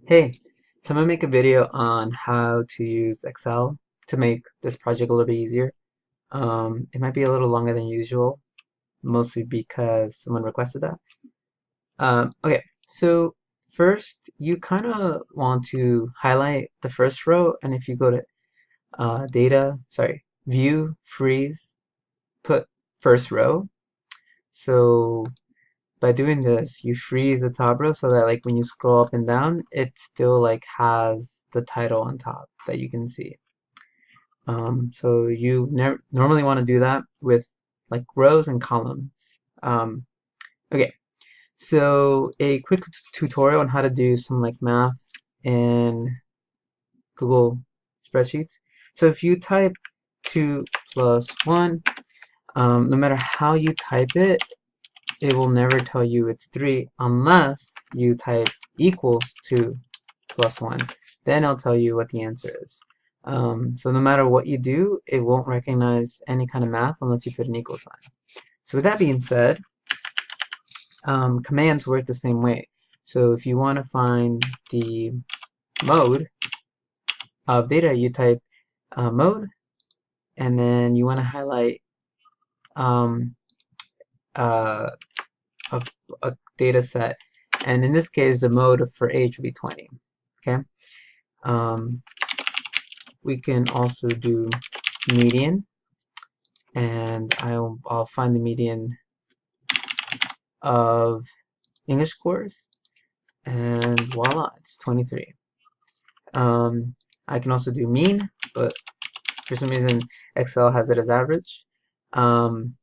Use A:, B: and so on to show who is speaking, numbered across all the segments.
A: Hey, so I'm gonna make a video on how to use Excel to make this project a little bit easier. It might be a little longer than usual, mostly because someone requested that. Okay, so first you kind of want to highlight the first row, and if you go to View, Freeze, put first row. So by doing this, you freeze the top row so that like when you scroll up and down, it still like has the title on top that you can see. So you normally want to do that with like rows and columns. Um, okay, so a quick tutorial on how to do some like math in Google Spreadsheets. So if you type 2 plus 1, no matter how you type it, it will never tell you it's 3 unless you type equals 2 plus 1. Then it'll tell you what the answer is. So no matter what you do, it won't recognize any kind of math unless you put an equal sign. So with that being said, commands work the same way. So if you want to find the mode of data, you type mode, and then you want to highlight um, uh, a, a data set. And in this case, the mode for age would be 20. Okay. Um, we can also do median, and I'll find the median of English scores, and voila, it's 23. I can also do mean, but for some reason Excel has it as average. Um,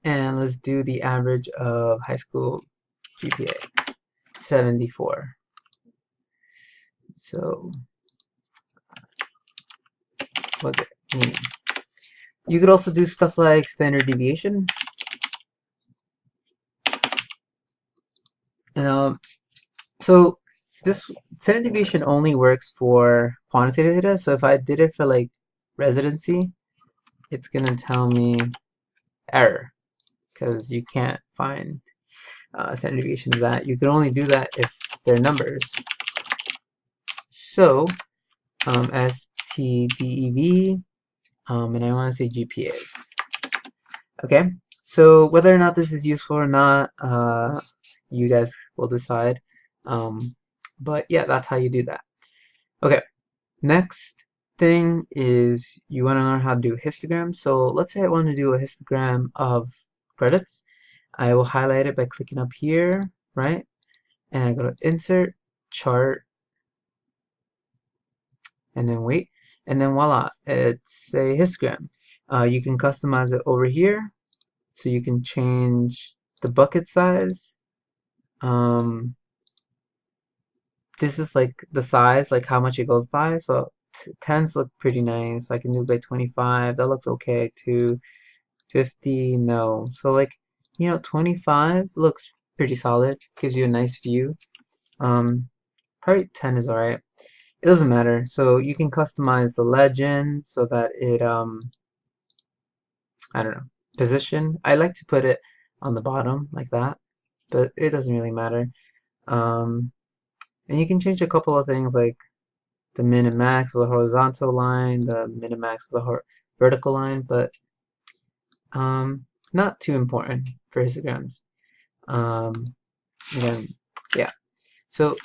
A: and let's do the average of high school GPA, 74. So what's it mean? You could also do stuff like standard deviation. And so this standard deviation only works for quantitative data. So if I did it for like residency, it's gonna tell me error because you can't find standard deviation of that. You can only do that if they're numbers. So STDEV, and I want to say GPAs. Okay, so whether or not this is useful or not, you guys will decide. But yeah, that's how you do that. Okay, next thing is you want to learn how to do histograms. So let's say I want to do a histogram of credits. I will highlight it by clicking up here, right? And I go to Insert, Chart, and then wait. And then voila, it's a histogram. You can customize it over here. So you can change the bucket size. This is like the size, like how much it goes by. So 10s look pretty nice. I can do by 25. That looks okay too. 50, no. So like, 25 looks pretty solid. Gives you a nice view. Probably 10 is alright. It doesn't matter. So you can customize the legend so that it I don't know, position. I like to put it on the bottom like that, but it doesn't really matter. Um, and you can change a couple of things like the min and max for the horizontal line, the min and max for the vertical line, but um, not too important for histograms. Um, again, yeah. So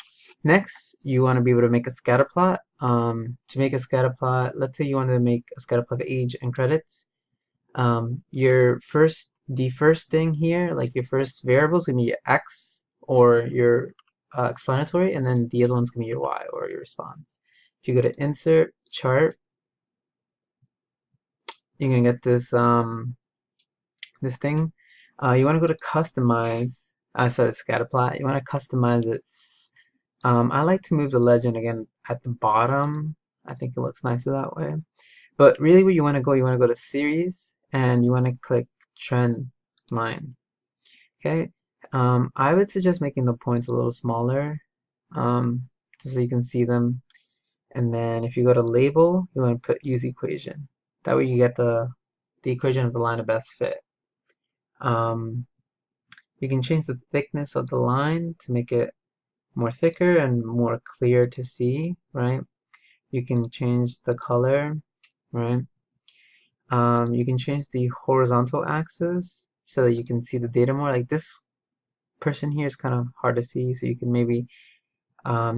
A: next, you want to be able to make a scatter plot. To make a scatter plot, let's say you want to make a scatter plot of age and credits. The first thing here, like your first variable is gonna be your x or your explanatory, and then the other one's gonna be your y or your response. If you go to Insert Chart, you're gonna get this thing. You want to go to Customize. Sorry, Scatter plot. You want to customize it. I like to move the legend again at the bottom. I think it looks nicer that way. But really where you want to go to Series, and you want to click Trend Line. Okay. I would suggest making the points a little smaller, just so you can see them. And then if you go to Label, you want to put Use Equation. That way you get the equation of the line of best fit. Um, you can change the thickness of the line to make it more thicker and more clear to see, right? You can change the color, right? You can change the horizontal axis so that you can see the data more. Like this person here is kind of hard to see, so you can maybe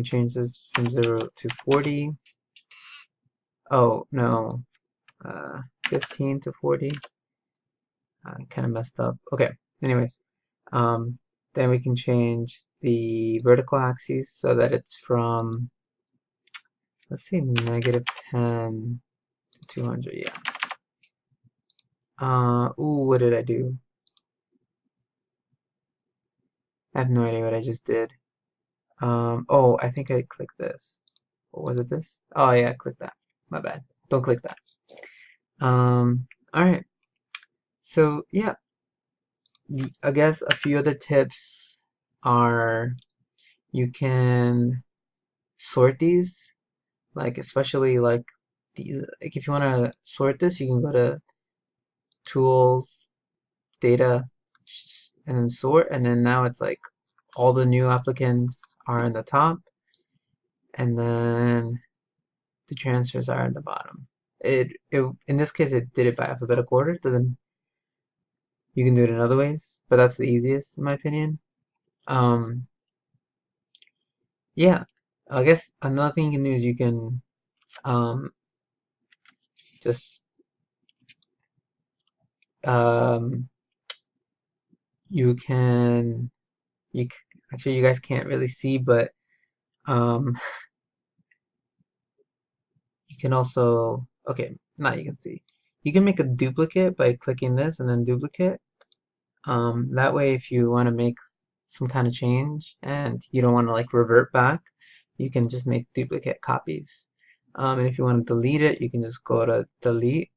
A: change this from 0 to 40. Oh, no, 15 to 40. Kind of messed up. Okay, anyways, um, then we can change the vertical axis so that it's from, let's say, -10 to 200, yeah. Ooh, what did I do? I have no idea what I just did. Oh, I think I clicked this. Or was it this? Oh yeah, click that. My bad. Don't click that. All right. So yeah, I guess a few other tips are you can sort these, like especially like like if you want to sort this, you can go to Tools, Data, and then Sort, and then now it's like all the new applicants are in the top, and then the transfers are in the bottom. It in this case it did it by alphabetical order. It doesn't, you can do it in other ways, but that's the easiest in my opinion. Um, yeah, I guess another thing you can do is you can um, just um, you can actually you guys can't really see, but um, you can also, okay, now you can see. You can make a duplicate by clicking this and then duplicate. That way, if you want to make some kind of change and you don't want to like revert back, you can just make duplicate copies. And if you want to delete it, you can just go to delete.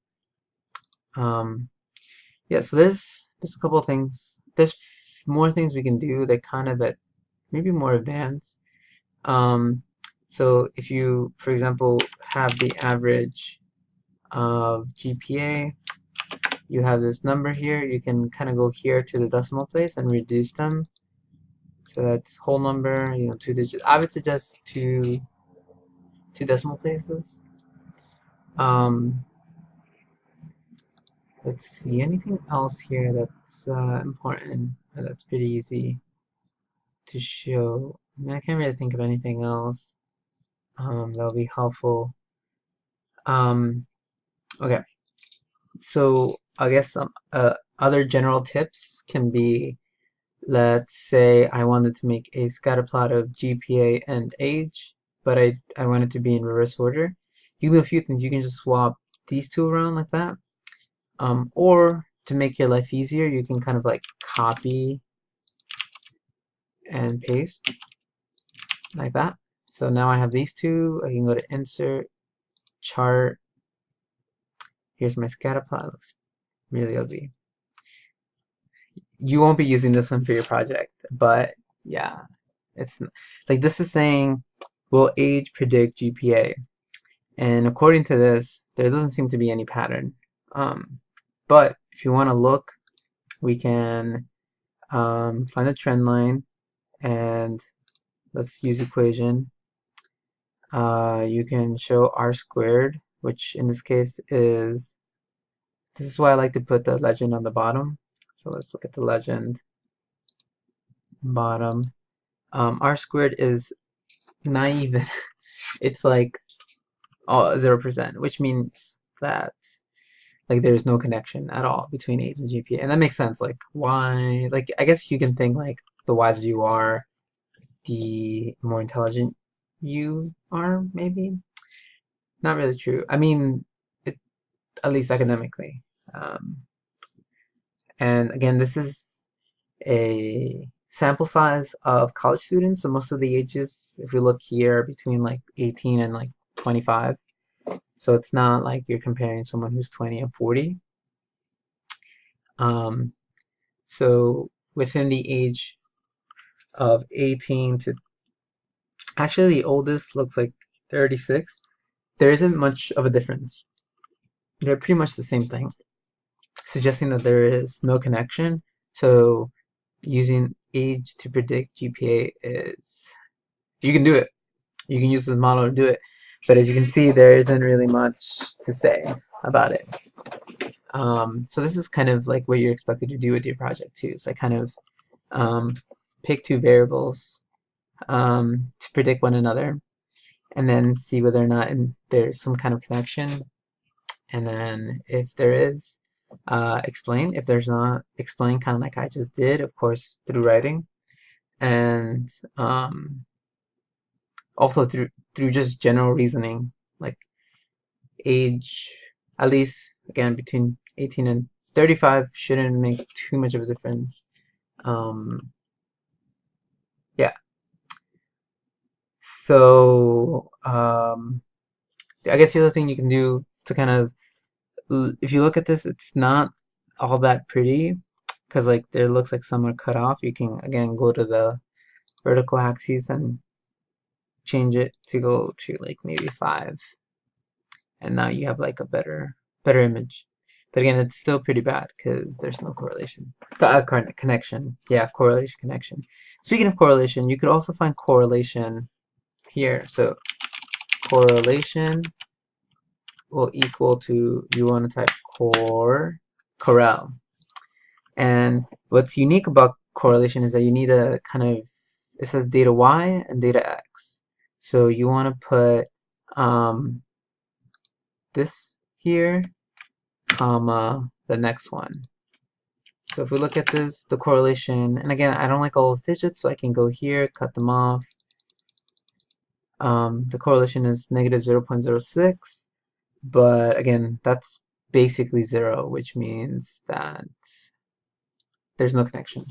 A: Yeah, so there's a couple of things. There's more things we can do that kind of at maybe more advanced. Um, so if you, for example, have the average of GPA, you have this number here, you can kind of go here to the decimal place and reduce them. So that's whole number, 2 digits. I would suggest two decimal places. Um, let's see, anything else here that's important? That's pretty easy to show. I mean, I can't really think of anything else that'll be helpful. Um, okay, so I guess some other general tips can be, let's say I wanted to make a scatter plot of GPA and age, but I want it to be in reverse order. You can do a few things. You can just swap these two around like that. Or to make your life easier, you can kind of like copy and paste like that. So now I have these two. I can go to Insert, Chart. Here's my scatter plot. It looks really ugly. You won't be using this one for your project, but yeah, it's like this is saying, will age predict GPA? And according to this, there doesn't seem to be any pattern. But if you want to look, we can find a trend line, and let's use equation. You can show r squared, which in this case is, this is why I like to put the legend on the bottom. So let's look at the legend bottom. R squared is not even, it's like 0%, which means that like there's no connection at all between age and GPA. And that makes sense. Like why, like I guess you can think like the wiser you are, the more intelligent you are, maybe. Not really true. I mean, it, at least academically. Um, and again, this is a sample size of college students. So most of the ages, if we look here, between like 18 and like 25. So it's not like you're comparing someone who's 20 and 40. Um, so within the age of 18 to, actually the oldest looks like 36. There isn't much of a difference. They're pretty much the same thing, suggesting that there is no connection. So using age to predict GPA is you can do it. You can use this model to do it. But as you can see, there isn't really much to say about it. So this is kind of like what you're expected to do with your project too. So I kind of pick two variables to predict one another, and then see whether or not there's some kind of connection. And then if there is, explain. If there's not, explain kind of like I just did, of course, through writing. And also through just general reasoning, like age, at least again between 18 and 35 shouldn't make too much of a difference. Yeah. So I guess the other thing you can do to kind of, if you look at this, it's not all that pretty because like there looks like some are cut off. You can again go to the vertical axis and change it to go to like maybe 5, and now you have like a better image. But again, it's still pretty bad because there's no correlation. Connection. Yeah, correlation, connection. Speaking of correlation, you could also find correlation here. So correlation will equal to, you want to type correl. And what's unique about correlation is that you need a kind of, it says data y and data x. So you want to put this here, comma, the next one. So if we look at this, the correlation, and again, I don't like all those digits, so I can go here, cut them off. The correlation is negative 0.06, but again, that's basically 0, which means that there's no connection.